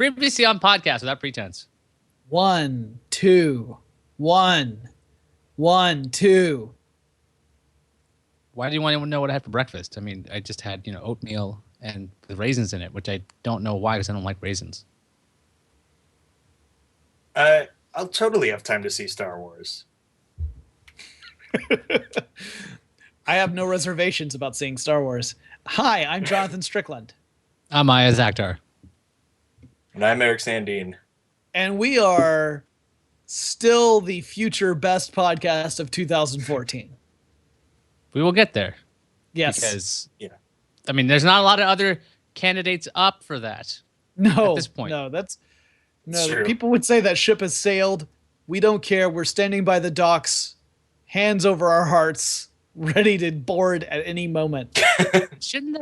Previously on podcast Without Pretense. 1, 2, 1, 1, 2. Why do you want to know what I had for breakfast? I mean, I just had, oatmeal and with raisins in it, which I don't know why because I don't like raisins. I'll totally have time to see Star Wars. I have no reservations about seeing Star Wars. Hi, I'm Jonathan Strickland. I'm Maya Zakhtar. And I'm Eric Sandine. And we are still the future best podcast of 2014. We will get there. Yes. Because, I mean, there's not a lot of other candidates up for that. No. At this point. No, people would say that ship has sailed. We don't care. We're standing by the docks, hands over our hearts, ready to board at any moment. Shouldn't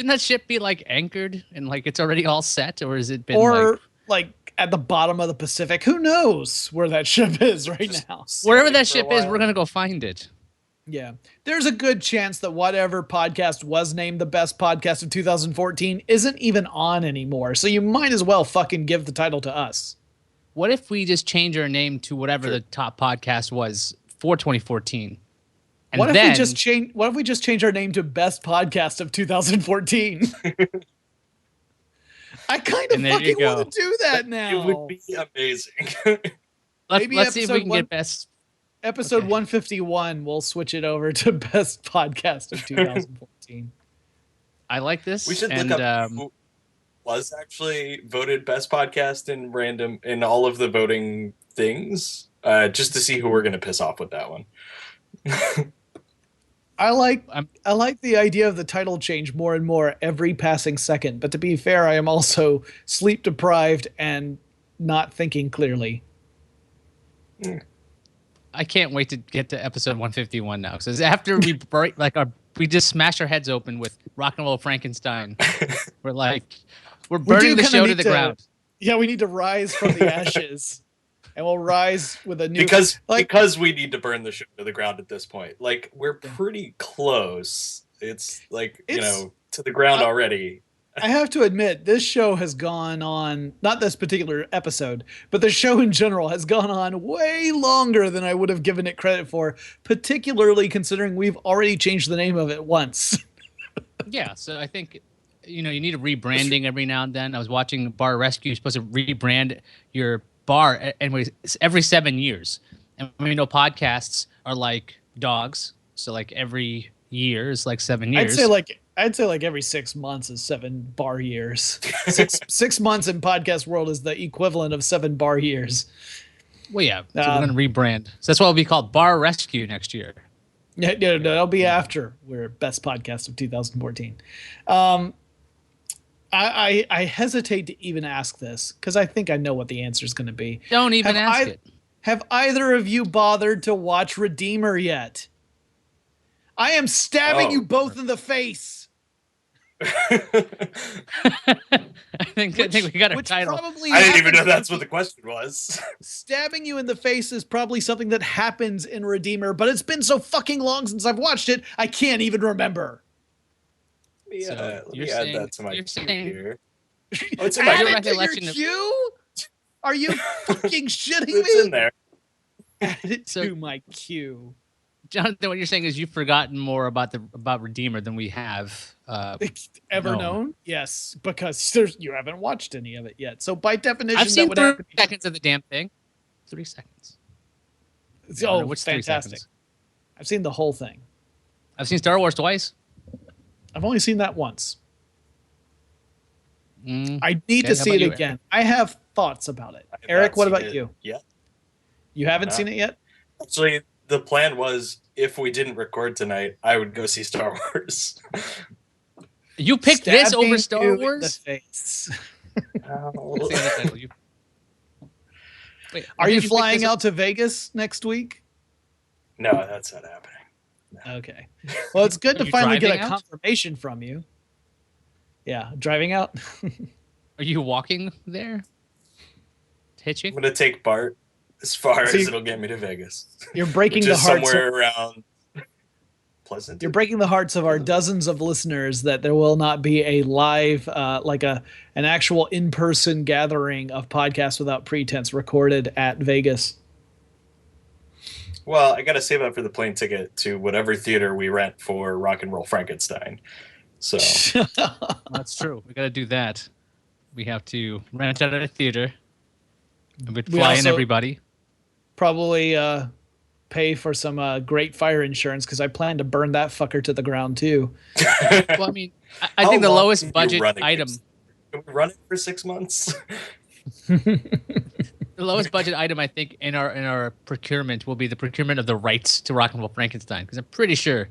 that ship be like anchored and like it's already all set, or has it been like at the bottom of the Pacific? Who knows where that ship is right now? Wherever that ship is, we're gonna go find it. Yeah, there's a good chance that whatever podcast was named the best podcast of 2014 isn't even on anymore. So you might as well fucking give the title to us. What if we just change our name to whatever the top podcast was for 2014? And what if we just change our name to Best Podcast of 2014? I kind of fucking want to do that now. It would be amazing. let's see if we can get best. Episode 151, we'll switch it over to Best Podcast of 2014. I like this. We should look up who was actually voted Best Podcast in all of the voting things, just to see who we're going to piss off with that one. I like the idea of the title change more and more every passing second. But to be fair, I am also sleep deprived and not thinking clearly. I can't wait to get to episode 151 now. Because after we break, we just smash our heads open with Rock and Roll Frankenstein. We're burning the show to the ground. Yeah, we need to rise from the ashes. And we'll rise with a new... Because we need to burn the show to the ground at this point. Like, we're pretty close. It's to the ground already. I have to admit, this show has gone on, not this particular episode, but the show in general has gone on way longer than I would have given it credit for, particularly considering we've already changed the name of it once. Yeah, so I think... you need a rebranding every now and then. I was watching Bar Rescue. You're supposed to rebrand your bar every 7 years, and we know podcasts are like dogs, so like every year is like 7 years. I'd say like every 6 months is 7 bar years. six months in podcast world is the equivalent of 7 bar years. Well, yeah, so we're gonna rebrand. So that's why it'll be called Bar Rescue next year. Yeah, no, that'll be after we're best podcast of 2014. I hesitate to even ask this because I think I know what the answer is going to be. Don't even ask it. Have either of you bothered to watch Redeemer yet? I am stabbing you both in the face. I think we got a title. I didn't even know that's what the question was. Stabbing you in the face is probably something that happens in Redeemer, but it's been so fucking long since I've watched it, I can't even remember. Let me add that to my queue here. Oh, it's in my queue? Are you fucking shitting me? It's in there. Add it to my queue. Jonathan, what you're saying is you've forgotten more about Redeemer than we have ever known. Yes, because you haven't watched any of it yet. So by definition, I've seen 3 seconds of the damn thing. 3 seconds. What's fantastic! I've seen the whole thing. I've seen Star Wars twice. I've only seen that once. I need to see it again. Eric? I have thoughts about it. Eric, what about you? Yeah. You haven't seen it yet? Actually, the plan was if we didn't record tonight, I would go see Star Wars. You picked this over Star Wars? In the face. Wait, are you flying out to Vegas next week? No, that's not happening. No. Okay. Well, it's good to finally get a confirmation from you. Yeah, driving out. Are you walking there? Hitching? I'm going to take Bart as far as it'll get me to Vegas. You're breaking the hearts. Somewhere around Pleasant. You're breaking the hearts of our dozens of listeners that there will not be a live, an actual in-person gathering of Podcasts Without Pretense recorded at Vegas. Well, I got to save up for the plane ticket to whatever theater we rent for Rock and Roll Frankenstein. So That's true. We got to do that. We have to rent out a theater. And we'd We fly in also- everybody. Probably pay for some great fire insurance because I plan to burn that fucker to the ground too. Well, I mean, I think the lowest budget item. Can we run it for 6 months? The lowest budget item I think in our procurement will be the procurement of the rights to Rock and Roll Frankenstein, because I'm pretty sure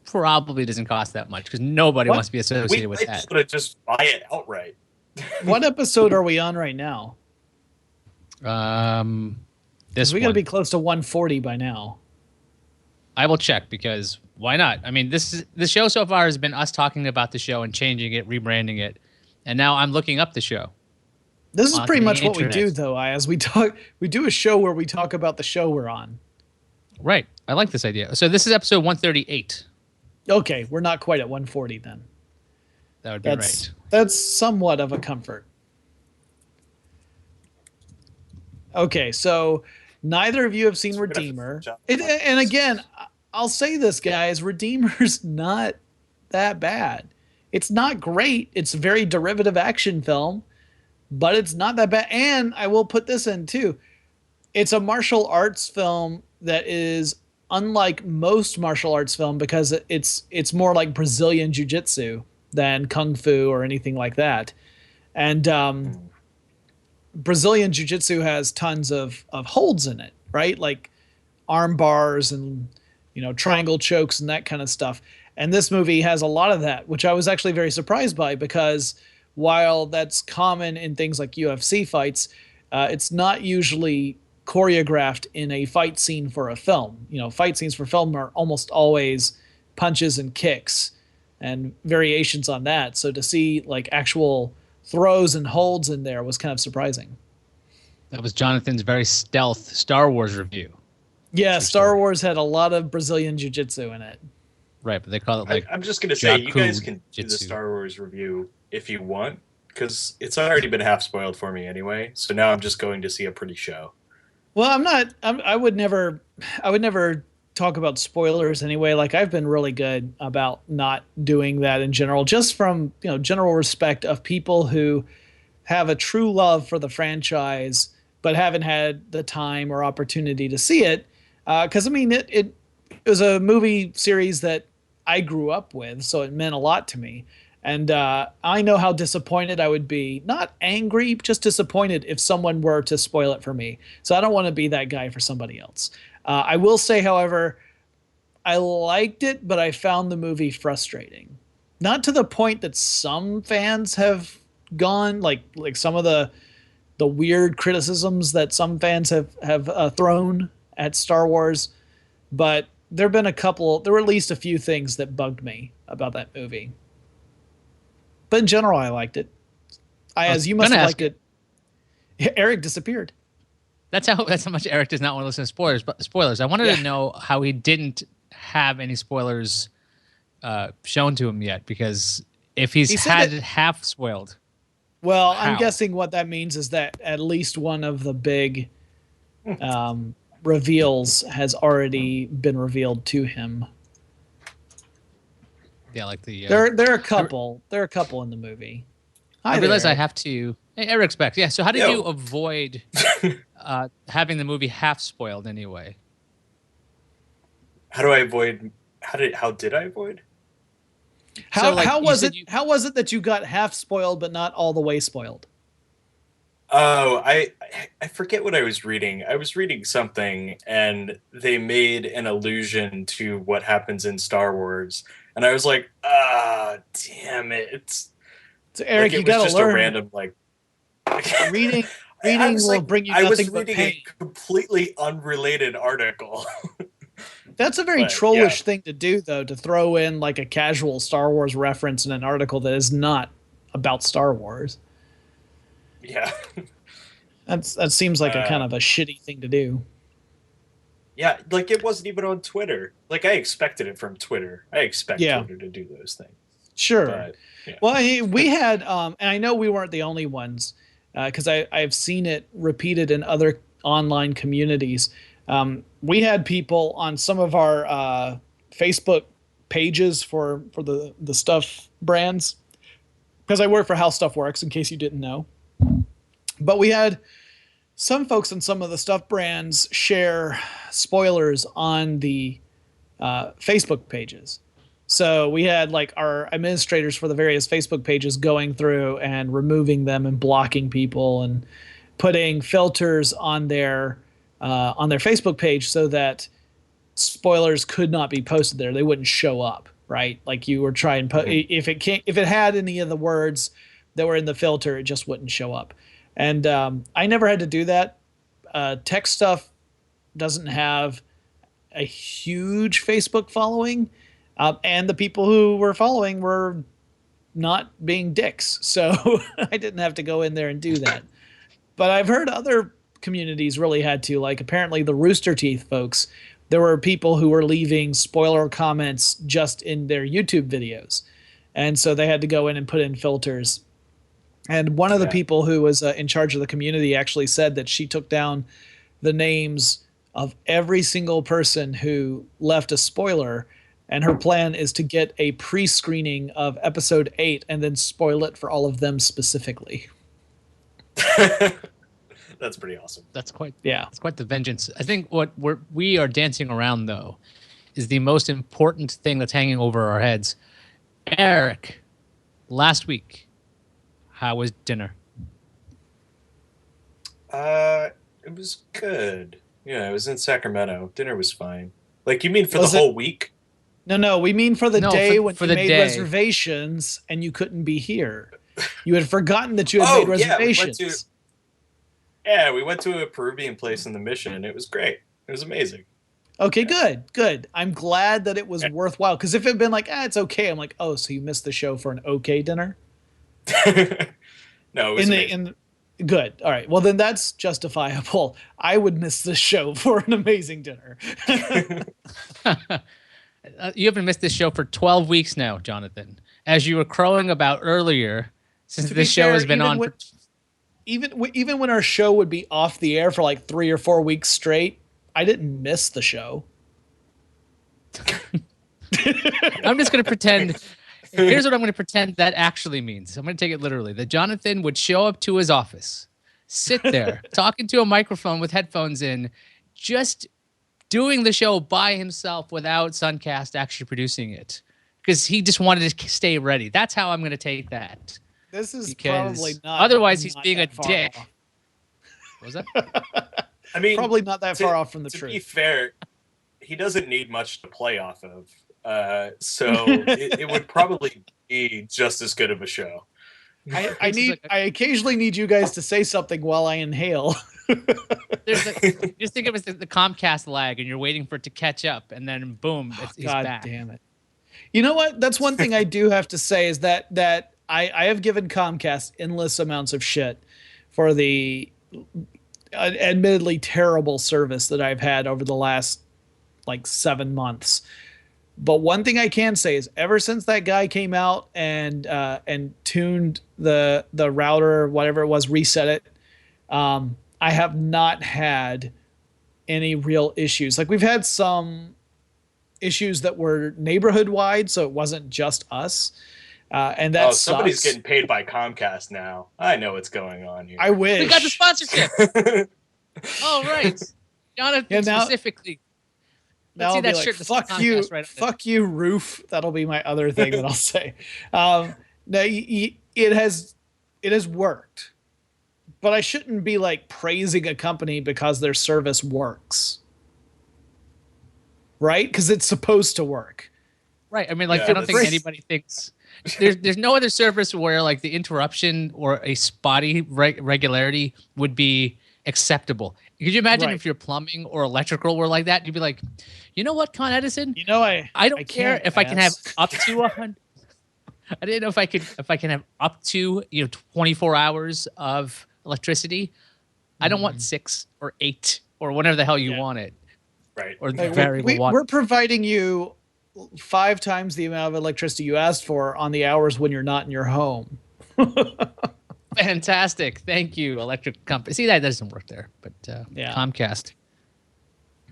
probably doesn't cost that much because nobody wants to be associated with that. We might just buy it outright. What episode are we on right now? This We got to one. be close to 140 by now. I will check, because why not? I mean, the show so far has been us talking about the show and changing it, rebranding it, and now I'm looking up the show. This is On pretty the much what we do, internet. though. As we do a show where we talk about the show we're on. Right. I like this idea. So this is episode 138. Okay, we're not quite at 140 then. That would be right. That's somewhat of a comfort. Okay, so neither of you have seen Redeemer. And again, I'll say this, guys, Redeemer's not that bad. It's not great. It's a very derivative action film, but it's not that bad. And I will put this in too. It's a martial arts film that is unlike most martial arts film because it's more like Brazilian jiu-jitsu than kung fu or anything like that. And Brazilian jiu-jitsu has tons of holds in it, right? Like arm bars and triangle chokes and that kind of stuff. And this movie has a lot of that, which I was actually very surprised by, because while that's common in things like UFC fights, it's not usually choreographed in a fight scene for a film. Fight scenes for film are almost always punches and kicks and variations on that. So to see like actual throws and holds in there was kind of surprising. That was Jonathan's very stealth Star Wars review. Yeah, Star Wars had a lot of Brazilian jiu-jitsu in it. Right, but they call it like I'm just gonna say, you guys Jaku can do the Jitsu. Star Wars review if you want, because it's already been half spoiled for me anyway. So now I'm just going to see a pretty show. Well, I would never talk about spoilers anyway. Like, I've been really good about not doing that in general, just from general respect of people who have a true love for the franchise but haven't had the time or opportunity to see it. Because I mean, it was a movie series that I grew up with, so it meant a lot to me. And I know how disappointed I would be, not angry, just disappointed if someone were to spoil it for me. So I don't want to be that guy for somebody else. I will say, however, I liked it, but I found the movie frustrating. Not to the point that some fans have gone, like some of the weird criticisms that some fans have thrown at Star Wars, but there were at least a few things that bugged me about that movie. But in general, I liked it. As you must have liked it. Eric disappeared. That's how much Eric does not want to listen to spoilers. I wanted to know how he didn't have any spoilers shown to him yet, because if he's had it half spoiled. Well, how? I'm guessing what that means is that at least one of the big reveals has already been revealed to him. Yeah, like the there are a couple. There are a couple in the movie. I realize I have to. Hey, Eric's back. Yeah. So how did you avoid having the movie half spoiled anyway? How did I avoid? How was it that you got half spoiled but not all the way spoiled? Oh, I forget what I was reading. I was reading something, and they made an allusion to what happens in Star Wars, and I was like, damn it! So Eric, you gotta just learn. A random reading will bring you nothing but pain. I was reading a completely unrelated article. That's a very trollish thing to do, though, to throw in like a casual Star Wars reference in an article that is not about Star Wars. Yeah. That seems like a kind of a shitty thing to do. Yeah, like it wasn't even on Twitter. Like I expected it from Twitter. I expect Yeah. Twitter to do those things. Sure. But, yeah. Well, we had, and I know we weren't the only ones, because I've seen it repeated in other online communities. We had people on some of our Facebook pages for the stuff brands, because I work for How Stuff Works, in case you didn't know. But we had some folks on some of the stuff brands share spoilers on the Facebook pages. So we had like our administrators for the various Facebook pages going through and removing them and blocking people and putting filters on their Facebook page so that spoilers could not be posted there. They wouldn't show up, right? Like you were trying if it had any of the words that were in the filter, it just wouldn't show up. And I never had to do that. Tech stuff doesn't have a huge Facebook following, and the people who were following were not being dicks, so I didn't have to go in there and do that. But I've heard other communities really had to, like apparently the Rooster Teeth folks, there were people who were leaving spoiler comments just in their YouTube videos, and so they had to go in and put in filters. And one of the people who was in charge of the community actually said that she took down the names of every single person who left a spoiler, and her plan is to get a pre-screening of episode 8 and then spoil it for all of them specifically. That's pretty awesome. That's quite That's quite the vengeance. I think what we are dancing around though is the most important thing that's hanging over our heads. Eric, last week, how was dinner? It was good. Yeah, I was in Sacramento. Dinner was fine. Like, you mean for the whole week? No, we mean for the day when you made day. reservations and you couldn't be here. You had forgotten that you had made reservations. We went to a Peruvian place in the Mission. It was great. It was amazing. Okay, good. I'm glad that it was worthwhile, because if it had been like, it's okay, I'm like, oh, so you missed the show for an okay dinner? No, it was amazing. Good. All right. Well, then that's justifiable. I would miss this show for an amazing dinner. You haven't missed this show for 12 weeks now, Jonathan. As you were crowing about earlier, since this show has been on. Even when our show would be off the air for like 3 or 4 weeks straight, I didn't miss the show. I'm just going to pretend. Here's what I'm going to pretend that actually means. I'm going to take it literally. That Jonathan would show up to his office, sit there, talking to a microphone with headphones in, just doing the show by himself without Suncast actually producing it. Because he just wanted to stay ready. That's how I'm going to take that. This is probably not. Otherwise, he's being a dick. What was that? I mean, probably not that far off from the truth. To be fair, he doesn't need much to play off of. So it would probably be just as good of a show. I occasionally need you guys to say something while I inhale. Just think of it as the Comcast lag, and you're waiting for it to catch up, and then boom, he's back. God damn it! You know what? That's one thing I do have to say is that I have given Comcast endless amounts of shit for the admittedly terrible service that I've had over the last like 7 months. But one thing I can say is ever since that guy came out and tuned the router, whatever it was, reset it, I have not had any real issues. Like we've had some issues that were neighborhood wide, so it wasn't just us. And that somebody's getting paid by Comcast now. I know what's going on here. I wish. We got the sponsorship. Oh, right. Jonathan specifically. Now I'll be like, fuck you, Roof. That'll be my other thing that I'll say. No, it has worked, but I shouldn't be like praising a company because their service works, right? Because it's supposed to work, right? I mean, like I don't think anybody thinks there's no other service where like the interruption or a spotty regularity would be acceptable. Could you imagine if your plumbing or electrical were like that? You'd be like, you know what, Con Edison? You know, I don't care if I can have up to 100. I didn't know if I can have up to 24 hours of electricity. I don't want 6 or 8 or whatever the hell you want it. Right. or Like, very low watt. we're providing you 5 times the amount of electricity you asked for on the hours when you're not in your home. Fantastic. Thank you, electric company. See, that doesn't work there, but Yeah. Comcast.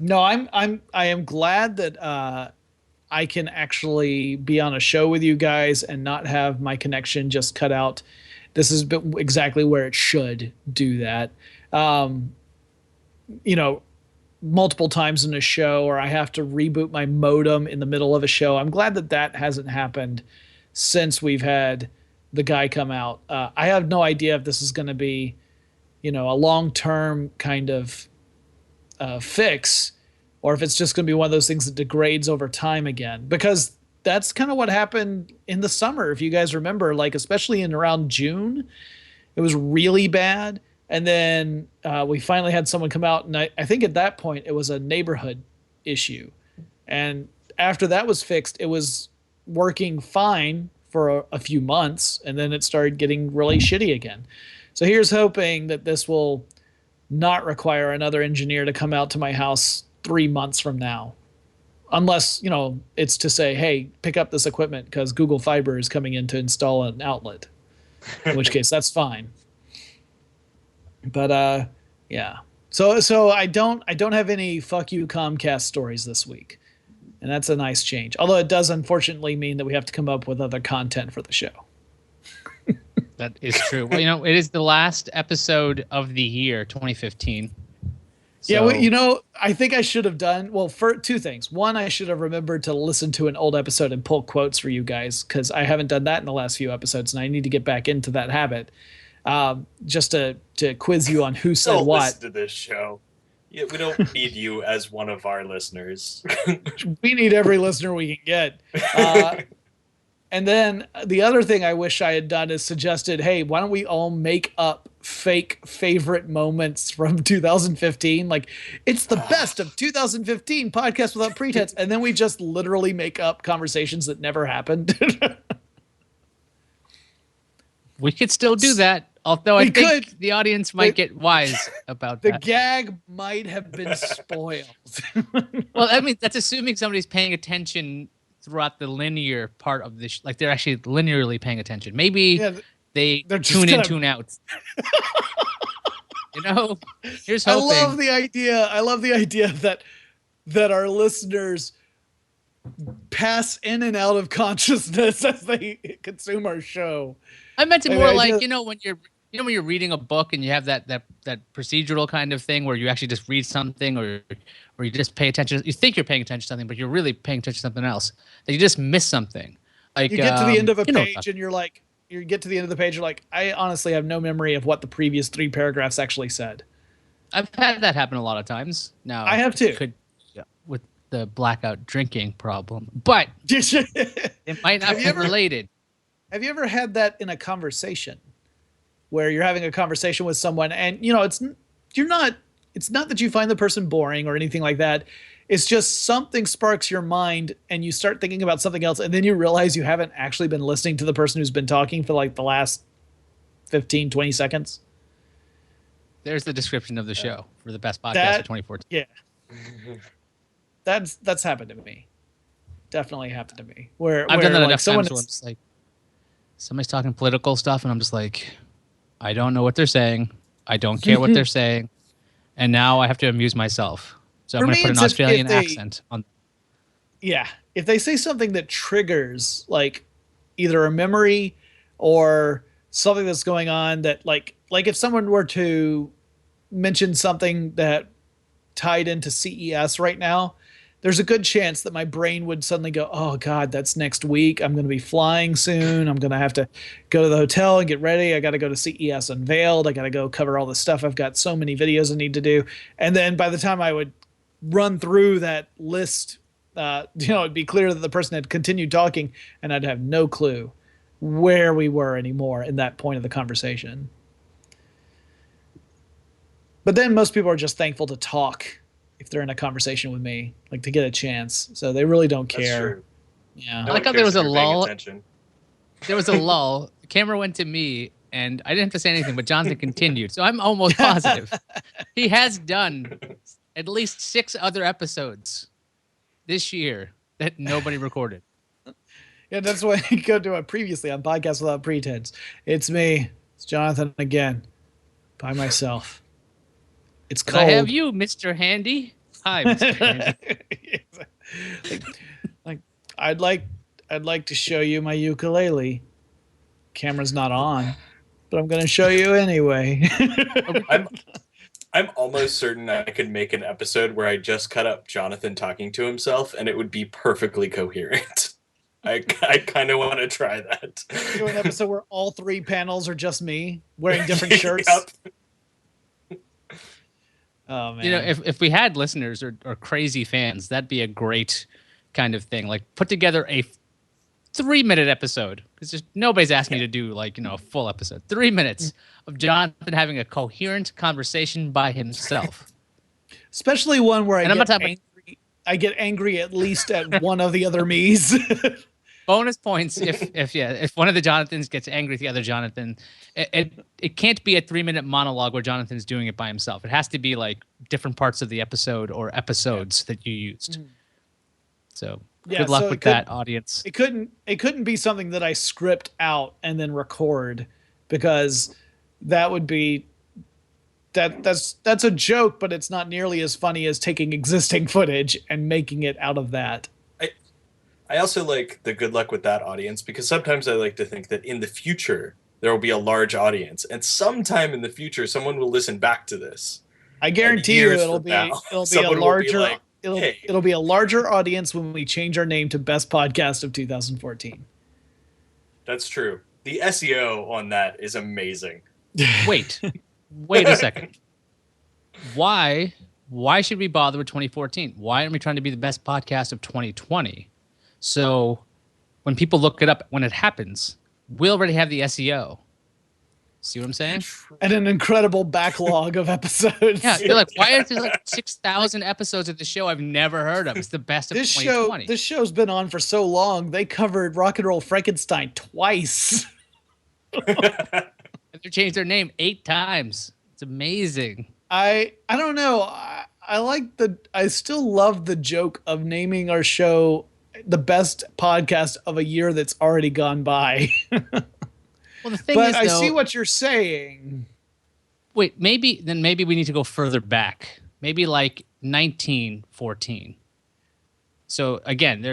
No, I am glad that I can actually be on a show with you guys and not have my connection just cut out. This is exactly where it should do that. You know, multiple times in a show, or I have to reboot my modem in the middle of a show. I'm glad that that hasn't happened since we've had the guy come out. I have no idea if this is going to be, a long-term kind of fix, or if it's just going to be one of those things that degrades over time again, because that's kind of what happened in the summer. If you guys remember, like, especially in around June, it was really bad. And then we finally had someone come out, and I think at that point it was a neighborhood issue. And after that was fixed, it was working fine for a few months, and then it started getting really shitty again. So here's hoping that this will not require another engineer to come out to my house 3 months from now. Unless, it's to say, hey, pick up this equipment because Google Fiber is coming in to install an outlet. In which case, that's fine. But yeah. So I don't have any fuck you Comcast stories this week. And that's a nice change. Although it does unfortunately mean that we have to come up with other content for the show. That is true. Well, it is the last episode of the year, 2015. So, yeah, well, I think I should have done, for 2 things. One, I should have remembered to listen to an old episode and pull quotes for you guys, because I haven't done that in the last few episodes, and I need to get back into that habit. Just to quiz you on who said Don't what. listen to this show. Yeah, we don't need you as one of our listeners. We need every listener we can get. And then the other thing I wish I had done is suggested, hey, why don't we all make up fake favorite moments from 2015? Like, it's the best of 2015 podcast without pretense. And then we just literally make up conversations that never happened. We could still do that, although I think the audience might get wise about that. The gag might have been spoiled. Well, I mean, that's assuming somebody's paying attention throughout the linear part of this. Like, they're actually linearly paying attention. Maybe they're tune in, tune out. Here's hoping. I love the idea that our listeners pass in and out of consciousness as they consume our show. I meant it more like, when you're reading a book and you have that procedural kind of thing where you actually just read something or you just pay attention. You think you're paying attention to something, but you're really paying attention to something else. That you just miss something. Like, you get to the end of a page and you're like, I honestly have no memory of what the previous 3 paragraphs actually said. I've had that happen a lot of times. Now I have too. With the blackout drinking problem, but it might not be related. Have you ever had that in a conversation where you're having a conversation with someone and it's not that you find the person boring or anything like that. It's just something sparks your mind and you start thinking about something else, and then you realize you haven't actually been listening to the person who's been talking for like the last 15, 20 seconds. There's the description of the show for the best podcast of 2014. Yeah. That's happened to me. Definitely happened to me. Where I've done that like enough times where it's like somebody's talking political stuff and I'm just like, I don't know what they're saying. I don't care what they're saying. And now I have to amuse myself. So I'm going to put an Australian accent on. Yeah. If they say something that triggers like either a memory or something that's going on that like if someone were to mention something that tied into CES right now, there's a good chance that my brain would suddenly go, oh God, that's next week. I'm going to be flying soon. I'm going to have to go to the hotel and get ready. I got to go to CES Unveiled. I got to go cover all this stuff. I've got so many videos I need to do. And then by the time I would run through that list, it'd be clear that the person had continued talking and I'd have no clue where we were anymore in that point of the conversation. But then most people are just thankful to talk if they're in a conversation with me, like to get a chance. So they really don't care. That's true. Yeah. No I like how there was a lull. There was a lull. The camera went to me and I didn't have to say anything, but Jonathan continued. So I'm almost positive he has done at least 6 other episodes this year that nobody recorded. Yeah, that's why I go to a previously on Podcast Without Pretense. It's me. It's Jonathan again. By myself. It's But cold. I have you, Mr. Handy. Hi, Mr. Handy. like I'd like to show you my ukulele. Camera's not on, but I'm going to show you anyway. I'm almost certain I could make an episode where I just cut up Jonathan talking to himself, and it would be perfectly coherent. I kind of want to try that. Do an episode where all 3 panels are just me wearing different shirts. Oh man! You know, if we had listeners or crazy fans, that'd be a great kind of thing. Like put together a 3-minute episode, because nobody's asking me to do like a full episode. 3 minutes of Jonathan having a coherent conversation by himself. Especially one where I'm not talking angry. I get angry at least at one of the other me's. Bonus points if one of the Jonathans gets angry at the other Jonathan. It can't be a 3-minute monologue where Jonathan's doing it by himself. It has to be like different parts of the episode or episodes that you used. So good luck with that, audience. It couldn't be something that I script out and then record, because that would be that's a joke, but it's not nearly as funny as taking existing footage and making it out of that. I also like the good luck with that, audience, because sometimes I like to think that in the future there will be a large audience, and sometime in the future someone will listen back to this. I guarantee you it'll be a larger it'll be a larger audience when we change our name to Best Podcast of 2014. That's true. The SEO on that is amazing. Wait a second. Why should we bother with 2014? Why aren't we trying to be the best podcast of 2020? So when people look it up, when it happens, we already have the SEO. See what I'm saying? And an incredible backlog of episodes. Yeah, you're like, why are there like 6,000 episodes of the show I've never heard of? It's the best of 2020. This show's been on for so long. They covered Rock and Roll Frankenstein twice. They changed their name 8 times. It's amazing. I don't know. I still love the joke of naming our show the best podcast of a year that's already gone by. Well, the thing but is, I see what you're saying. Wait, maybe we need to go further back. Maybe like 1914. So again,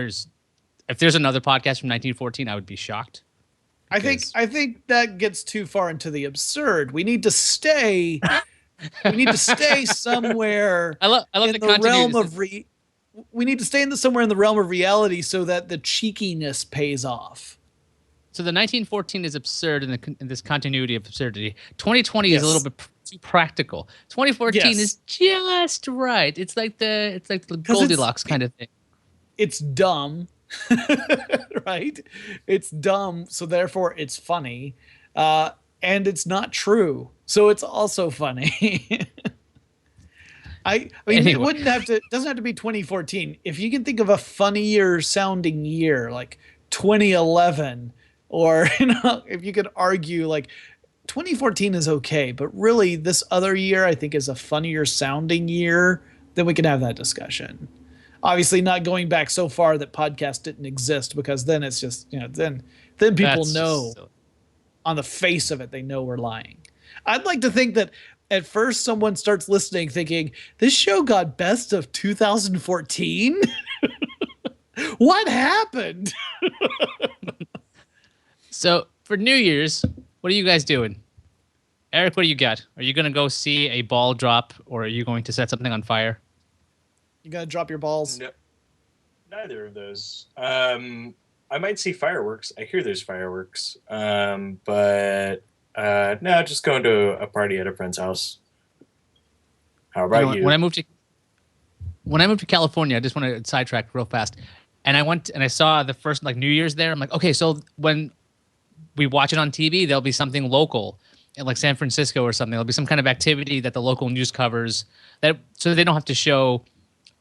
if there's another podcast from 1914, I would be shocked. I think that gets too far into the absurd. We need to stay somewhere. I love the realm of we need to stay somewhere in the realm of reality so that the cheekiness pays off. So the 1914 is absurd in this continuity of absurdity. 2020 is a little bit too practical. 2014 is just right. It's like the Goldilocks kind of thing. It's dumb, right? It's dumb, so therefore it's funny, and it's not true, so it's also funny. I mean, anyway. It doesn't have to be 2014. If you can think of a funnier sounding year, like 2011, or if you could argue like 2014 is okay, but really this other year I think is a funnier sounding year, then we can have that discussion. Obviously not going back so far that podcasts didn't exist, because then it's just, then people know on the face of it, they know we're lying. I'd like to think that at first someone starts listening thinking, this show got best of 2014? What happened? So for New Year's, what are you guys doing? Eric, what do you got? Are you going to go see a ball drop, or are you going to set something on fire? You going to drop your balls? No, neither of those. I might see fireworks. I hear there's fireworks. But no, just going to a party at a friend's house. How about you? When I moved to California, I just want to sidetrack real fast. And I went and I saw the first New Year's there. I'm like, okay, so when we watch it on TV, there'll be something local in like San Francisco or something. There'll be some kind of activity that the local news covers, so they don't have to show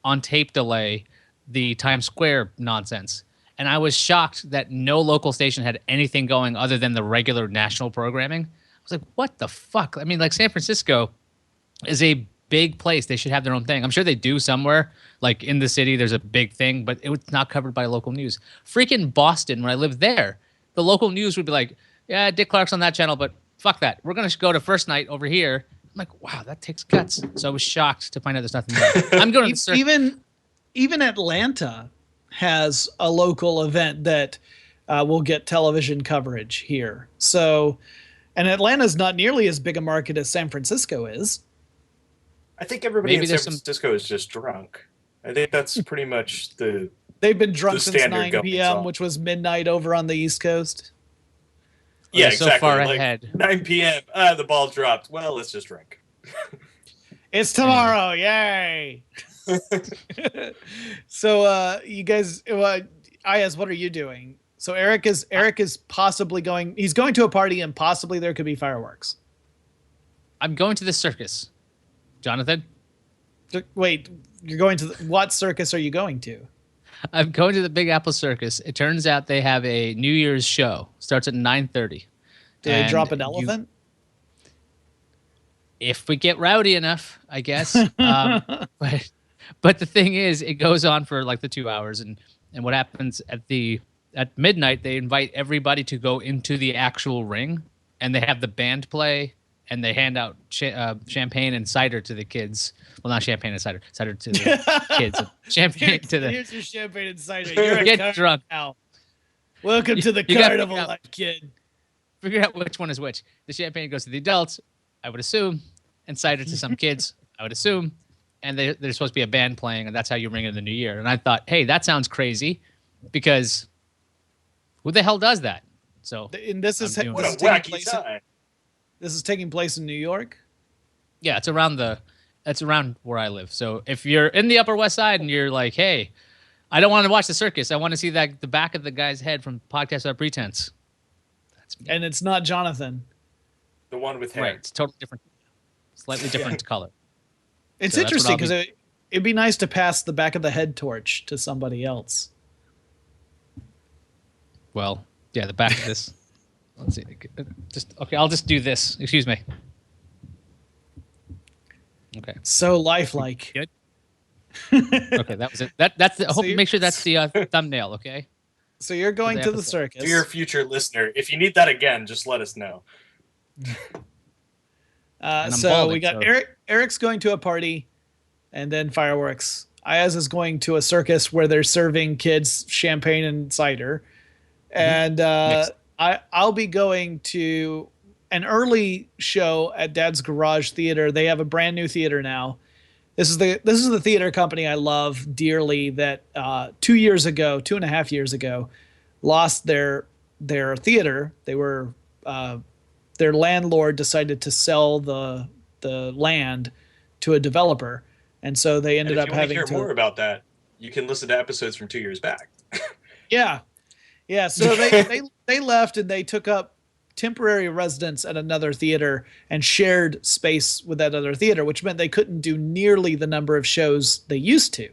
on tape delay the Times Square nonsense. And I was shocked that no local station had anything going other than the regular national programming. I was like, what the fuck? I mean, like San Francisco is a big place. They should have their own thing. I'm sure they do somewhere, like in the city. There's a big thing, but it's not covered by local news. Freaking Boston, when I lived there, the local news would be like, "Yeah, Dick Clark's on that channel, but fuck that. We're gonna go to First Night over here." I'm like, "Wow, that takes guts." So I was shocked to find out there's nothing there. I'm going to the circus. Even Atlanta has a local event that will get television coverage here. So, and Atlanta's not nearly as big a market as San Francisco is. I think everybody in San Francisco is just drunk. I think that's pretty much the. They've been drunk since 9 p.m., which was midnight over on the East Coast. Yeah, exactly. So far like ahead. 9 p.m. The ball dropped. Well, let's just drink. It's tomorrow. Yay. So, you guys, Ayaz, what are you doing? So Eric is possibly going. He's going to a party, and possibly there could be fireworks. I'm going to the circus. Jonathan? Wait, you're going to what circus are you going to? I'm going to the Big Apple Circus. It turns out they have a New Year's show. Starts at 9:30. Do they drop an elephant? If we get rowdy enough, I guess. But the thing is, it goes on for like the 2 hours, and what happens at midnight, they invite everybody to go into the actual ring, and they have the band play, and they hand out champagne and cider to the kids. Well, not champagne and cider to the kids. Champagne to the. Here's your champagne and cider. You're get drunk now. Welcome to the carnival life, kid. Figure out which one is which. The champagne goes to the adults, I would assume, and cider to some kids, I would assume. And there's supposed to be a band playing, and that's how you ring in the new year. And I thought, hey, that sounds crazy, because who the hell does that? So, and this is taking place in New York. Yeah, it's around where I live. So if you're in the Upper West Side and you're like, hey, I don't want to watch the circus, I want to see the back of the guy's head from Podcast Without Pretense. That's me. And it's not Jonathan. The one with hair. Right, it's totally different, slightly different color. It's interesting because it'd be nice to pass the back of the head torch to somebody else. Well, yeah, the back of this. Let's see. I'll just do this. Excuse me. Okay. So lifelike. Good. Okay, that was it. That's the. I hope make sure that's the thumbnail. Okay. So you're going to the circus. To your future listener, if you need that again, just let us know. So we got Eric's going to a party, and then fireworks. Ayaz is going to a circus where they're serving kids champagne and cider, and I'll be going to an early show at Dad's Garage Theater. They have a brand new theater now. This is the theater company I love dearly that 2.5 years ago lost their theater. They were their landlord decided to sell the land to a developer, and so they ended up having to hear more about that. You can listen to episodes from 2 years back. Yeah. So they left and they took up temporary residence at another theater and shared space with that other theater, which meant they couldn't do nearly the number of shows they used to,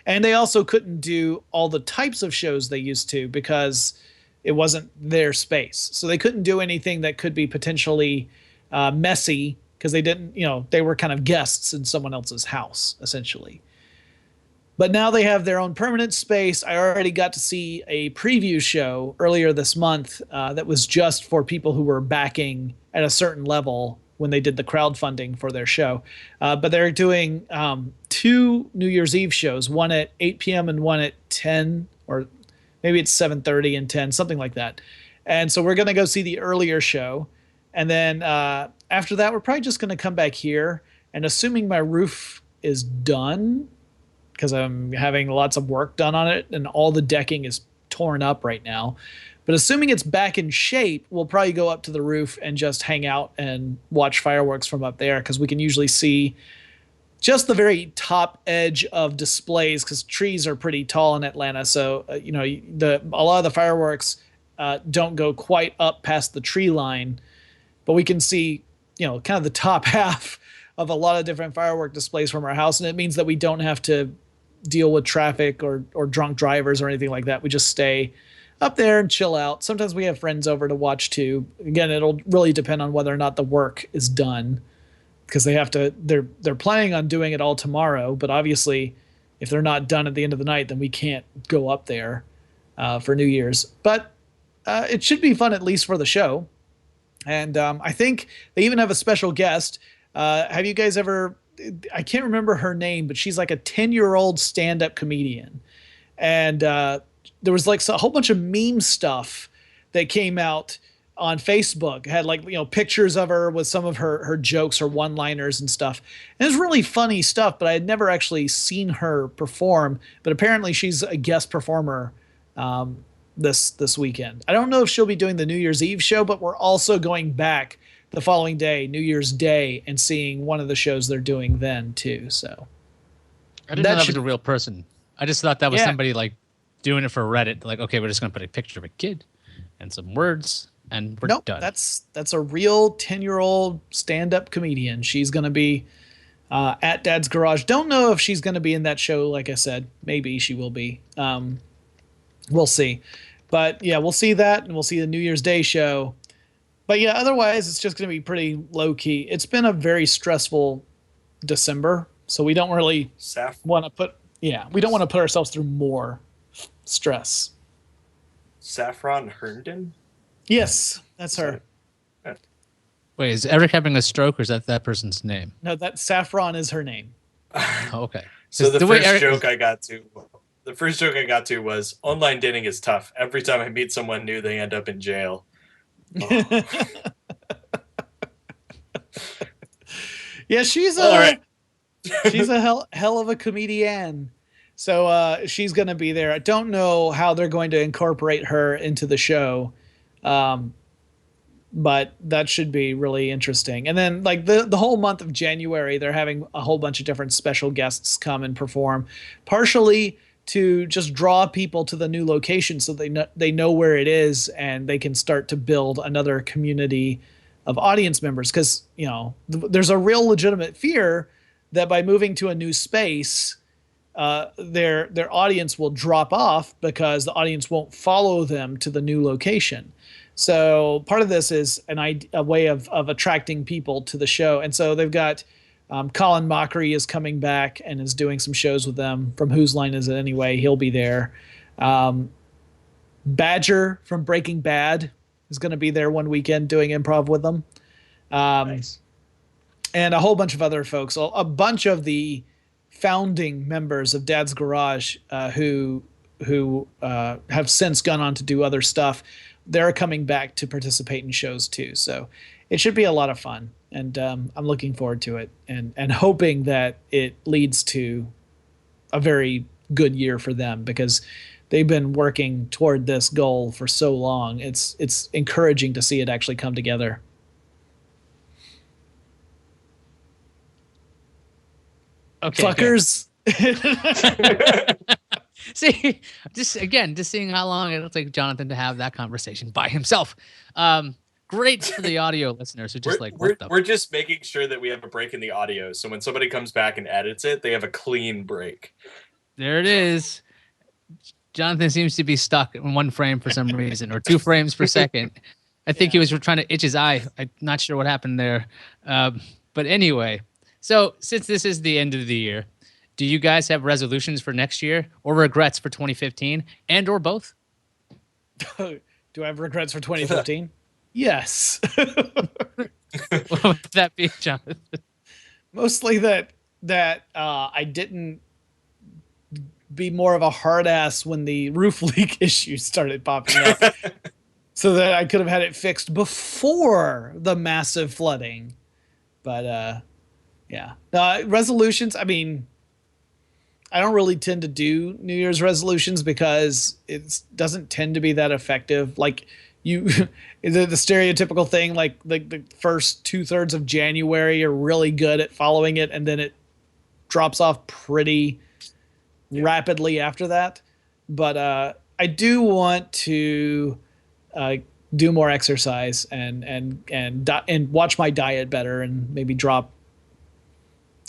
and they also couldn't do all the types of shows they used to because it wasn't their space. So they couldn't do anything that could be potentially messy because they didn't, they were kind of guests in someone else's house, essentially. But now they have their own permanent space. I already got to see a preview show earlier this month that was just for people who were backing at a certain level when they did the crowdfunding for their show. But they're doing 2 New Year's Eve shows, one at 8 p.m. and one at 10, or maybe it's 7:30 and 10, something like that. And so we're going to go see the earlier show. And then after that, we're probably just going to come back here. And assuming my roof is done, because I'm having lots of work done on it and all the decking is torn up right now. But assuming it's back in shape, we'll probably go up to the roof and just hang out and watch fireworks from up there, because we can usually see just the very top edge of displays, because trees are pretty tall in Atlanta. So, a lot of the fireworks don't go quite up past the tree line, but we can see, kind of the top half of a lot of different firework displays from our house. And it means that we don't have to deal with traffic or drunk drivers or anything like that. We just stay up there and chill out. Sometimes we have friends over to watch too. Again, it'll really depend on whether or not the work is done because they're planning on doing it all tomorrow, but obviously if they're not done at the end of the night, then we can't go up there for New Year's. But it should be fun, at least for the show. And I think they even have a special guest. Have you guys ever, I can't remember her name, but she's like a 10-year-old stand-up comedian. And there was like a whole bunch of meme stuff that came out on Facebook. It had like, pictures of her with some of her jokes or one-liners and stuff. And it was really funny stuff, but I had never actually seen her perform. But apparently she's a guest performer this weekend. I don't know if she'll be doing the New Year's Eve show, but we're also going back the following day, New Year's Day, and seeing one of the shows they're doing then too. So I didn't know that was a real person. I just thought that was somebody like doing it for Reddit. Like, okay, we're just gonna put a picture of a kid and some words, and we're done. That's a real 10-year-old stand-up comedian. She's gonna be at Dad's Garage. Don't know if she's gonna be in that show. Like I said, maybe she will be. We'll see. But yeah, we'll see that, and we'll see the New Year's Day show. But yeah, otherwise, it's just going to be pretty low key. It's been a very stressful December, so we don't really want to put ourselves through more stress. Saffron Herndon? Yes, that's her. Wait, is Eric having a stroke, or is that person's name? No, that Saffron is her name. Oh, okay. So the first joke I got to was online dating is tough. Every time I meet someone new, they end up in jail. Oh. Yeah, she's a hell of a comedian. So she's going to be there. I don't know how they're going to incorporate her into the show. But that should be really interesting. And then like the whole month of January, they're having a whole bunch of different special guests come and perform, partially to just draw people to the new location so they know where it is, and they can start to build another community of audience members. Because there's a real legitimate fear that by moving to a new space, their audience will drop off because the audience won't follow them to the new location. So part of this is a way of attracting people to the show. And so they've got Colin Mockery is coming back and is doing some shows with them. From Whose Line Is It Anyway? He'll be there. Badger from Breaking Bad is going to be there one weekend doing improv with them. Nice. And a whole bunch of other folks. A bunch of the founding members of Dad's Garage who have since gone on to do other stuff. They're coming back to participate in shows too. So it should be a lot of fun. And I'm looking forward to it and hoping that it leads to a very good year for them, because they've been working toward this goal for so long. It's encouraging to see it actually come together. Okay, fuckers. See, just seeing how long it'll take Jonathan to have that conversation by himself. Great for the audio listeners who just we're just making sure that we have a break in the audio, so when somebody comes back and edits it, they have a clean break. There it is. Jonathan seems to be stuck in one frame for some reason, or 2 frames per second. I think he was trying to itch his eye. I'm not sure what happened there. But anyway, so since this is the end of the year, do you guys have resolutions for next year or regrets for 2015, and or both? Do I have regrets for 2015? Yes. What would that be, Jonathan? Mostly that I didn't be more of a hard ass when the roof leak issues started popping up, so that I could have had it fixed before the massive flooding. But yeah, resolutions. I mean, I don't really tend to do New Year's resolutions because it doesn't tend to be that effective. Like the stereotypical thing, like the first 2/3 of January are really good at following it, and then it drops off pretty rapidly after that. But I do want to do more exercise and watch my diet better, and maybe drop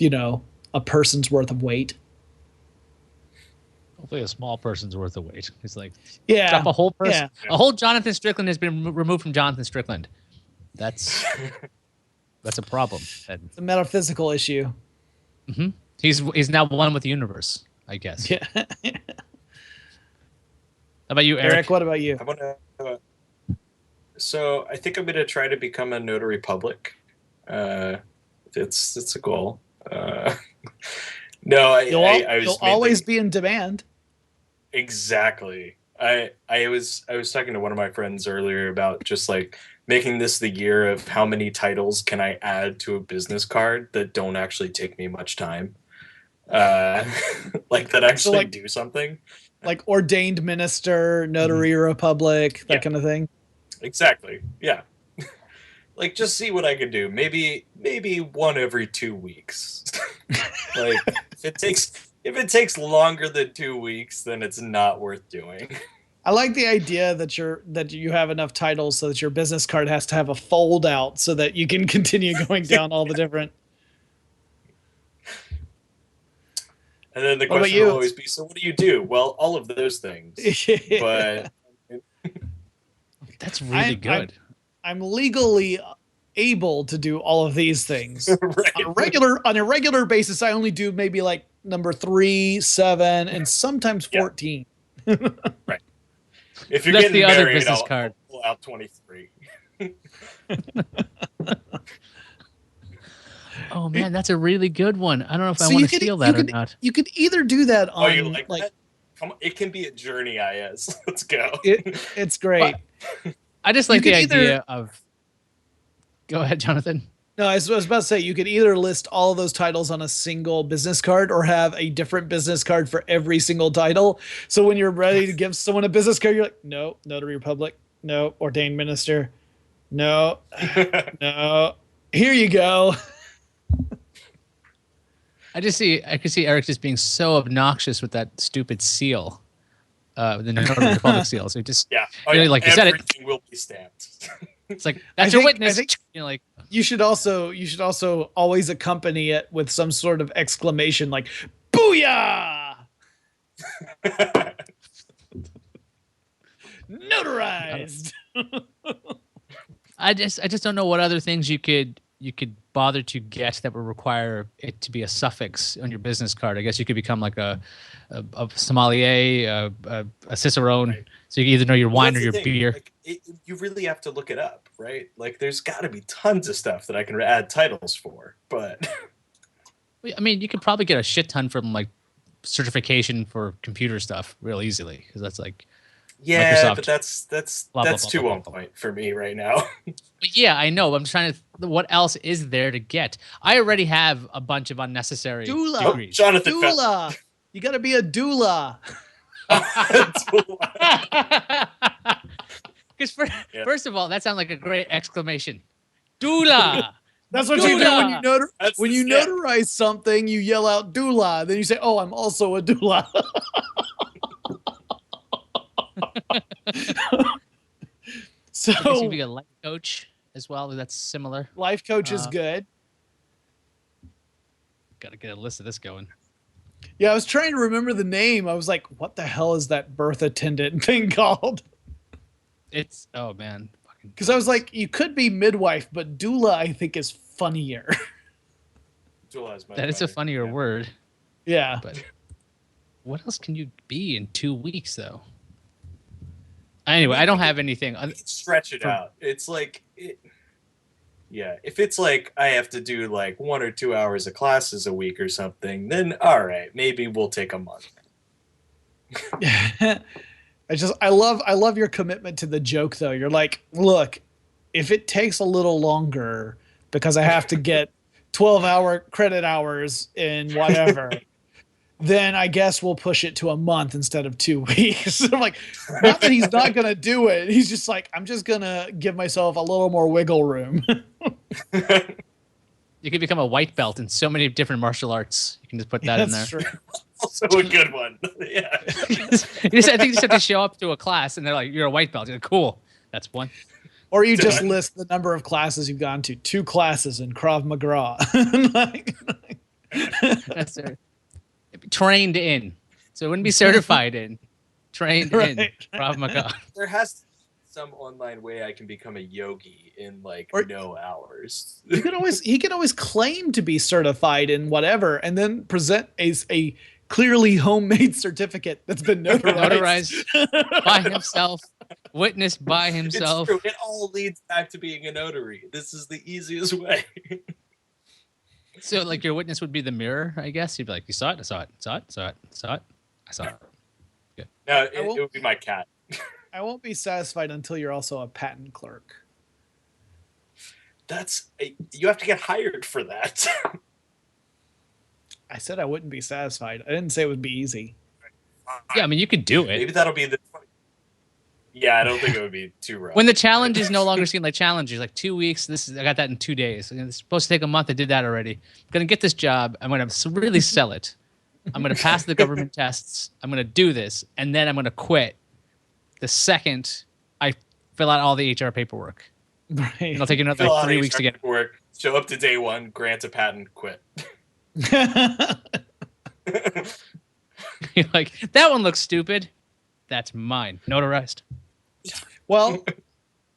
a person's worth of weight. Hopefully a small person's worth of weight. It's like, drop a whole person. A whole Jonathan Strickland has been removed from Jonathan Strickland. That's That's a problem. It's a metaphysical issue. He's now one with the universe, I guess. Yeah. How about you, Eric? Eric, what about you? I want to. So I think I'm going to try to become a notary public. It's a goal. No, You'll I was always be in demand. Exactly. I was talking to one of my friends earlier about just like making this the year of how many titles can I add to a business card that don't actually take me much time. Like that actually like, do something. Like ordained minister, notary republic, that kind of thing. Exactly. Yeah. Like just see what I can do. Maybe one every 2 weeks. Like if it takes longer than 2 weeks, then it's not worth doing. I like the idea that you have enough titles so that your business card has to have a fold out so that you can continue going down all the different. And then the question will always be, so what do you do? Well, all of those things. But that's really good. I'm legally able to do all of these things. Right. On a regular basis, I only do maybe like number 3, 7, and sometimes 14. Right. If you're That's getting the other married, business I'll card. pull out 23. Oh man, that's a really good one. I don't know if I want to steal that or not. You could either do that on. Oh, you like that? Come on, it can be a journey, IS. Let's go. It's great. I just like the idea of. Go ahead, Jonathan. No, I was about to say you could either list all of those titles on a single business card or have a different business card for every single title. So when you're ready to give someone a business card, you're like, no, notary public, no, ordained minister, no, no. Here you go. I could see Eric just being so obnoxious with that stupid seal, the Notary Republic seal. So just like you said, everything will be stamped. It's like that's your witness. Like you should also always accompany it with some sort of exclamation like "Booyah!" Notarized. I just don't know what other things you could bother to get that would require it to be a suffix on your business card. I guess you could become like a sommelier, a cicerone, right. So you can either know your wine or your beer. Like, you really have to look it up, right? Like there's got to be tons of stuff that I can add titles for, but I mean, you could probably get a shit ton from like certification for computer stuff real easily because that's like Microsoft, but that's too on point for me right now. But yeah, I know. I'm trying to. What else is there to get? I already have a bunch of unnecessary degrees. Jonathan, doula. You got to be a doula. Because first of all, that sounds like a great exclamation. Doula. That's what you do when you notarize something. You yell out doula. Then you say, "Oh, I'm also a doula." So I guess you could be a life coach as well. That's similar. Life coach is good. Got to get a list of this going. Yeah, I was trying to remember the name. I was like, what the hell is that birth attendant thing called? It's, oh man. Because I was like, you could be midwife, but doula I think is funnier. Doula is that is a funnier word. Yeah. But what else can you be in 2 weeks though? Anyway, I don't have anything. Stretch it out. It's like, if it's like I have to do like 1 or 2 hours of classes a week or something, then all right, maybe we'll take a month. I love your commitment to the joke though. You're like, look, if it takes a little longer because I have to get 12-hour credit hours in whatever. Then I guess we'll push it to a month instead of 2 weeks. I'm like, not that he's not going to do it. He's just like, I'm just going to give myself a little more wiggle room. You could become a white belt in so many different martial arts. You can just put that in there. True. Also a good one. Yeah. I think you just have to show up to a class and they're like, you're a white belt. You're like, cool. That's one. Or you just list the number of classes you've gone to. 2 classes in Krav Maga. That's it. Trained in, so it wouldn't be certified in. Trained in Krav Maga. There has some online way I can become a yogi in like Or- no hours. he can always claim to be certified in whatever, and then present a clearly homemade certificate that's been notarized. by himself, witnessed by himself. It's true. It all leads back to being a notary. This is the easiest way. So, like, your witness would be the mirror, I guess. You'd be like, "You saw it, I saw it, saw it, saw it, saw it, I saw it." Good. No, it would be my cat. I won't be satisfied until you're also a patent clerk. You have to get hired for that. I said I wouldn't be satisfied. I didn't say it would be easy. Yeah, I mean, you could do it. Maybe that'll be the. Yeah, I don't think it would be too rough. When the challenge is no longer seen like challenges, like 2 weeks. I got that in 2 days. It's supposed to take a month. I did that already. I'm gonna get this job. I'm gonna really sell it. I'm gonna pass the government tests. I'm gonna do this, and then I'm gonna quit the second I fill out all the HR paperwork. Right. And it'll take another Fill like out 3 HR weeks to get. paperwork, show up to day one, grant a patent, quit. You're like, that one looks stupid. That's mine. Notarized. Well,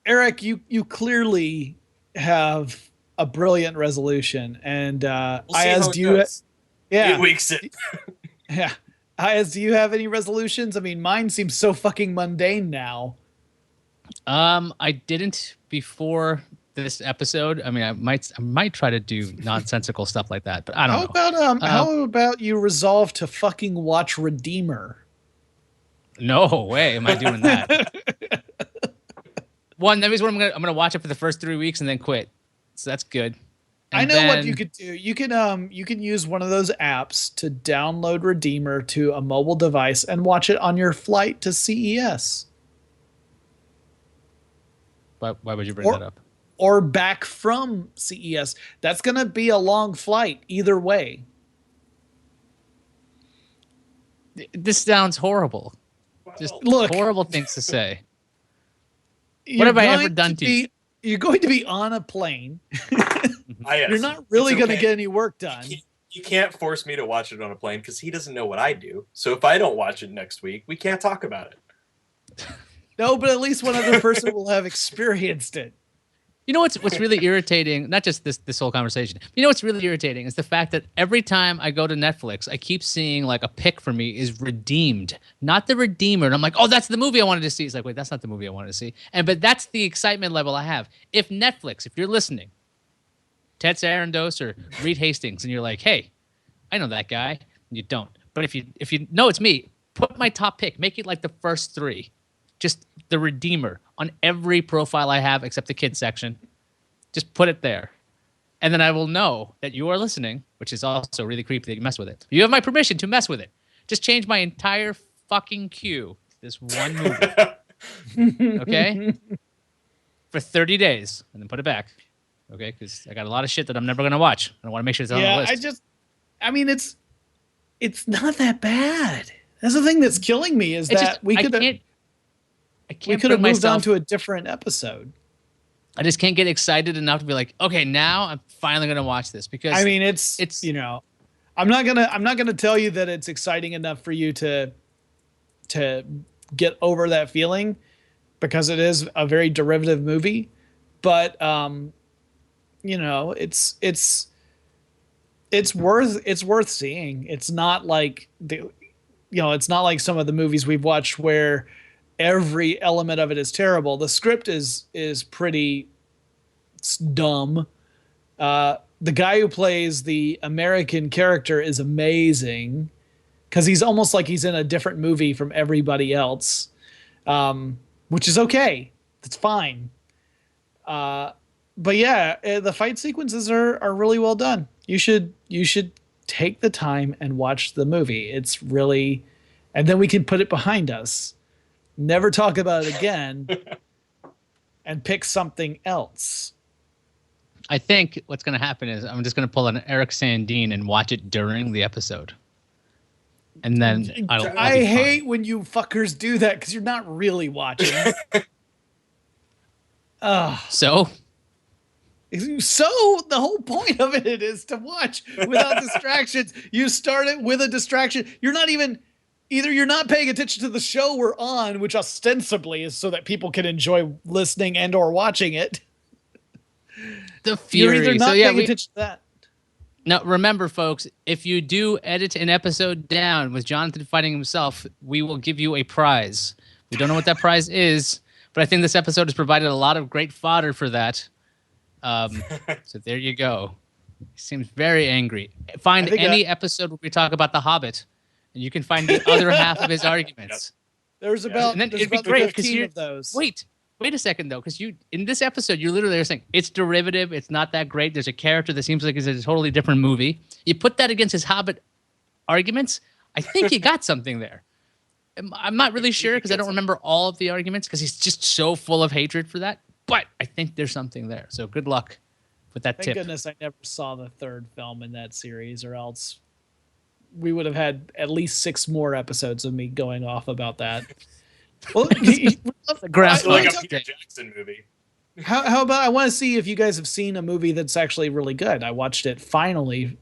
Eric, you clearly have a brilliant resolution, and We'll see Ayaz, how it do you? goes. Yeah, 8 weeks in. yeah. Ayaz, do you have any resolutions? I mean, mine seems so fucking mundane now. I didn't before this episode. I mean, I might try to do nonsensical stuff like that, but I don't know. How about you resolve to fucking watch Redeemer? No way am I doing that. One, that means what I'm gonna watch it for the first 3 weeks and then quit. So that's good. And I know what then- you could do. You can use one of those apps to download Redeemer to a mobile device and watch it on your flight to CES. Why would you bring that up? Or back from CES. That's going to be a long flight either way. This sounds horrible. Just Look. horrible things to say. What have I ever done to you? You're going to be on a plane. Yes. You're not really It's going to okay. get any work done. You can't force me to watch it on a plane because he doesn't know what I do. So if I don't watch it next week, we can't talk about it. No, but at least one other person will have experienced it. You know what's really irritating? Not just this whole conversation. You know what's really irritating is the fact that every time I go to Netflix, I keep seeing like a pick for me is Redeemed, not the Redeemer, and I'm like, oh, that's the movie I wanted to see. It's like, wait, that's not the movie I wanted to see. But that's the excitement level I have. If Netflix, if you're listening, Ted Sarandos or Reed Hastings, and you're like, hey, I know that guy, and you don't. But if you know it's me, put my top pick, make it like the first three. Just the Redeemer on every profile I have except the kids section. Just put it there. And then I will know that you are listening, which is also really creepy that you mess with it. You have my permission to mess with it. Just change my entire fucking queue to this one movie. Okay? For 30 days. And then put it back. Okay? Because I got a lot of shit that I'm never going to watch. I want to make sure it's on the list. I mean, it's not that bad. That's the thing that's killing me is that we could have moved on to a different episode. I just can't get excited enough to be like, okay, now I'm finally gonna watch this because I mean it's you know, I'm not gonna tell you that it's exciting enough for you to get over that feeling because it is a very derivative movie, but you know, it's worth seeing. It's not like it's not like some of the movies we've watched where every element of it is terrible. The script is pretty dumb. The guy who plays the American character is amazing because he's almost like he's in a different movie from everybody else, which is okay. It's fine. But yeah, the fight sequences are really well done. You should take the time and watch the movie. It's really, and then we can put it behind us. Never talk about it again and pick something else. I think what's going to happen is I'm just going to pull an Eric Sandine and watch it during the episode. And then I hate when you fuckers do that because you're not really watching. So the whole point of it is to watch without distractions. You start it with a distraction. You're not even either you're not paying attention to the show we're on, which ostensibly is so that people can enjoy listening and or watching it. The You're either fury. not So yeah, paying attention to that. now remember, folks, if you do edit an episode down with Jonathan fighting himself, we will give you a prize. We don't know what that prize is, but I think this episode has provided a lot of great fodder for that. So there you go. He seems very angry. Find any episode where we talk about The Hobbit, and you can find the other half of his arguments. There's about, and then there's it'd be about great 15 of those. Wait a second though, because you in this episode you're literally saying it's derivative, it's not that great. There's a character that seems like it's a totally different movie. You put that against his Hobbit arguments, I think you got something there. I'm not really sure because I don't remember all of the arguments because he's just so full of hatred for that. But I think there's something there. So good luck with that tip. Thank goodness I never saw the third film in that series, or else we would have had at least 6 more episodes of me going off about that. Well, it's like a Peter Jackson movie. How about I want to see if you guys have seen a movie that's actually really good. I watched it finally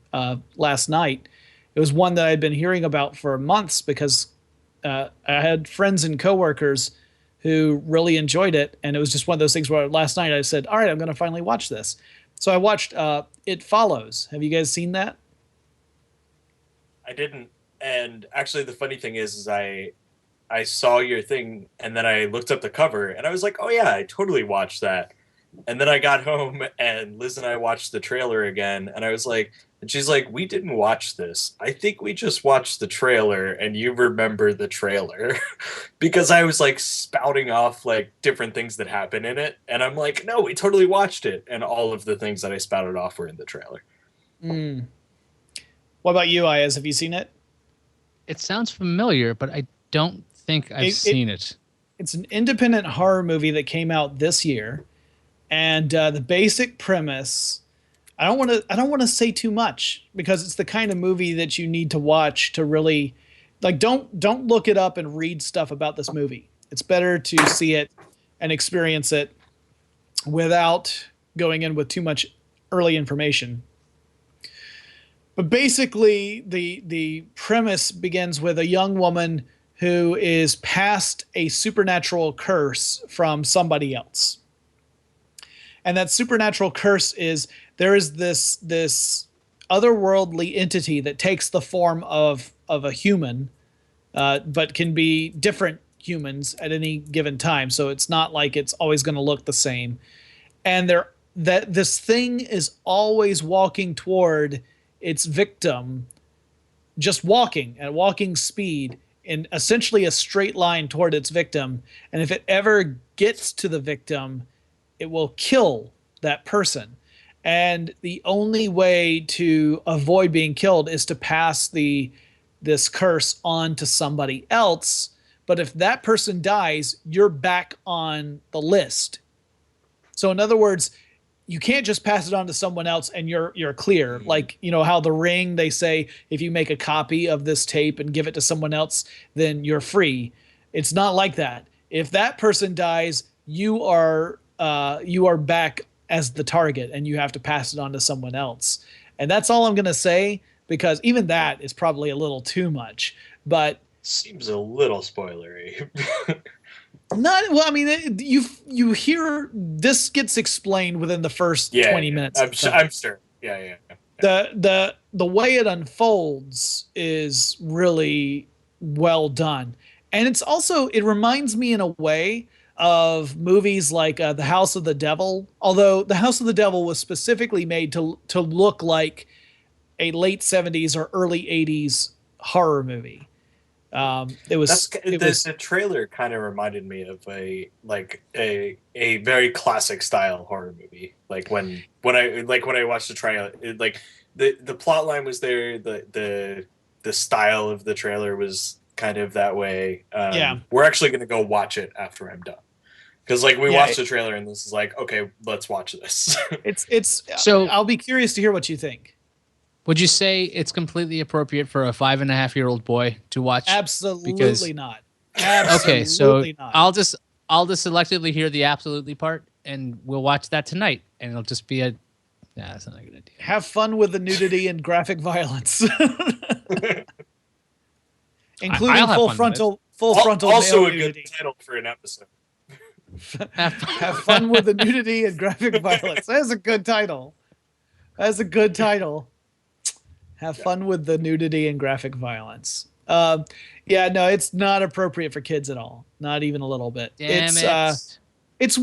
last night. It was one that I'd been hearing about for months because I had friends and coworkers who really enjoyed it, and it was just one of those things where last night I said, all right, I'm going to finally watch this. So I watched It Follows. Have you guys seen that? I didn't. And actually the funny thing is I saw your thing and then I looked up the cover and I was like, oh yeah, I totally watched that. And then I got home and Liz and I watched the trailer again and I was like, and she's like, we didn't watch this. I think we just watched the trailer and you remember the trailer because I was like spouting off like different things that happen in it. And I'm like, no, we totally watched it. And all of the things that I spouted off were in the trailer. Mm. What about you, Ayaz? Have you seen it? It sounds familiar, but I don't think I've seen it. It's an independent horror movie that came out this year. And the basic premise, I don't want to say too much because it's the kind of movie that you need to watch to really like don't look it up and read stuff about this movie. It's better to see it and experience it without going in with too much early information. But basically the premise begins with a young woman who is passed a supernatural curse from somebody else. And that supernatural curse is there is this otherworldly entity that takes the form of a human, but can be different humans at any given time. So it's not like it's always going to look the same. And this thing is always walking toward its victim, just walking at walking speed in essentially a straight line toward its victim. And if it ever gets to the victim, it will kill that person. And the only way to avoid being killed is to pass this curse on to somebody else. But if that person dies, you're back on the list. So in other words, you can't just pass it on to someone else and you're clear. Mm-hmm. Like, you know how The Ring, they say if you make a copy of this tape and give it to someone else, then you're free. It's not like that. If that person dies, you are back as the target and you have to pass it on to someone else. And that's all I'm going to say because even that is probably a little too much, but seems a little spoilery. Not well. I mean, you hear this gets explained within the first 20 minutes. I'm sure. Yeah. The way it unfolds is really well done, and it reminds me in a way of movies like The House of the Devil. Although The House of the Devil was specifically made to look like a late 70s or early 80s horror movie. The trailer kind of reminded me of a very classic style horror movie. Like when I watched the trailer, the plot line was there, the style of the trailer was kind of that way. We're actually going to go watch it after I'm done. Because we watched the trailer and this is like, okay, let's watch this. So I'll be curious to hear what you think. Would you say it's completely appropriate for a 5.5-year-old boy to watch? Absolutely not. Okay, so not. I'll just selectively hear the absolutely part, and we'll watch that tonight, and it'll just be that's not a good idea. Have fun with the nudity and graphic violence. including I'll have full fun with frontal, full frontal Also male a good nudity. title for an episode. Have fun with the nudity and graphic violence. That's a good title. That's a good title. Have fun with the nudity and graphic violence. Yeah, no, it's not appropriate for kids at all. Not even a little bit. Damn It's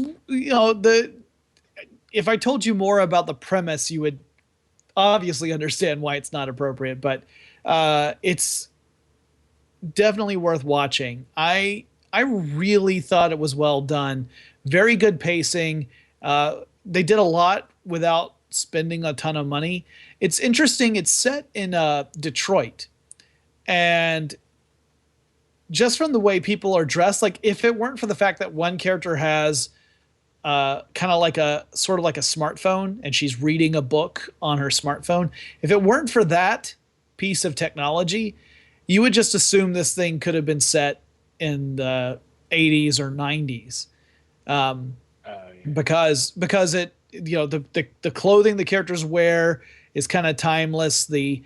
if I told you more about the premise, you would obviously understand why it's not appropriate. But it's definitely worth watching. I really thought it was well done. Very good pacing. They did a lot without spending a ton of money. It's interesting. It's set in Detroit, and just from the way people are dressed, like if it weren't for the fact that one character has kind of like a sort of like a smartphone and she's reading a book on her smartphone, if it weren't for that piece of technology, you would just assume this thing could have been set in the 80s or 90s. Because it, the clothing the characters wear is kind of timeless. The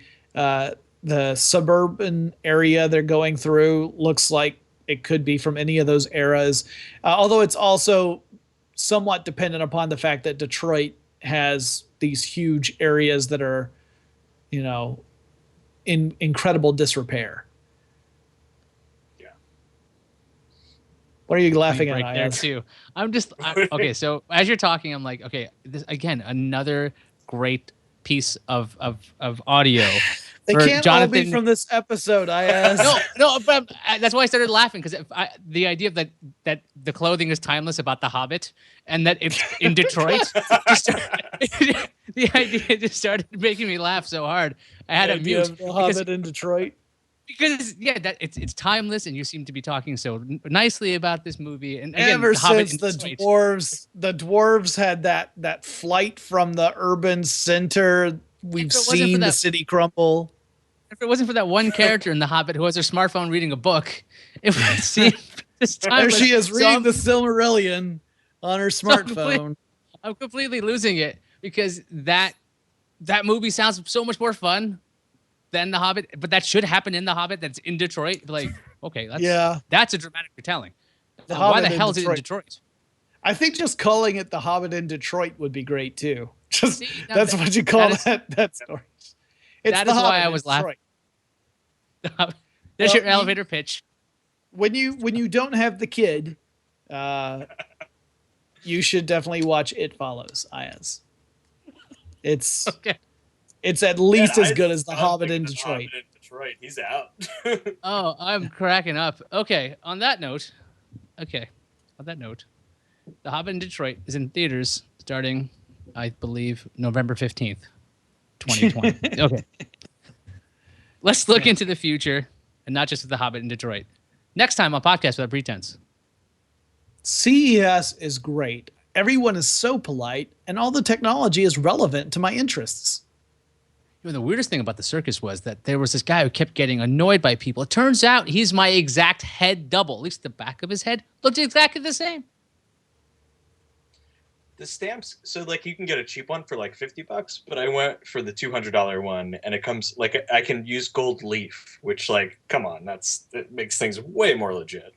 suburban area they're going through looks like it could be from any of those eras. Although it's also somewhat dependent upon the fact that Detroit has these huge areas that are, in incredible disrepair. Yeah. What are you laughing right at? there too. Okay. So as you're talking, I'm like, okay, this again, another great piece of audio. They can't all be from this episode. No, but that's why I started laughing, because the idea of that the clothing is timeless about the Hobbit and that it's in Detroit, the idea just started making me laugh so hard. I had a mute. The Hobbit in Detroit. Because that it's timeless, and you seem to be talking so nicely about this movie. And again, ever Hobbit since the dwarves had that flight from the urban center, we've seen the city crumble. If it wasn't for that one character in The Hobbit who has her smartphone reading a book, it would seem this time. There she is reading the Silmarillion on her smartphone. I'm completely losing it, because that movie sounds so much more fun than The Hobbit, but that should happen in The Hobbit. That's in Detroit. Like, okay, that's a dramatic retelling. Why the hell is it in Detroit? I think just calling it The Hobbit in Detroit would be great too. That's what you call that story. That is why I was laughing. There's your elevator pitch. When you don't have the kid, you should definitely watch It Follows, Ayaz. It's okay. It's at least as good as The Hobbit in Detroit. He's out. Oh, I'm cracking up. Okay, on that note, The Hobbit in Detroit is in theaters starting, I believe, November 15th, 2020. Okay. Let's look into the future, and not just The Hobbit in Detroit. Next time on Podcast Without Pretense. CES is great. Everyone is so polite, and all the technology is relevant to my interests. The weirdest thing about the circus was that there was this guy who kept getting annoyed by people. It turns out he's my exact head double. At least the back of his head looked exactly the same. The stamps, so like you can get a cheap one for like $50, but I went for the $200 one, and it comes like I can use gold leaf, which, like, come on, it makes things way more legit.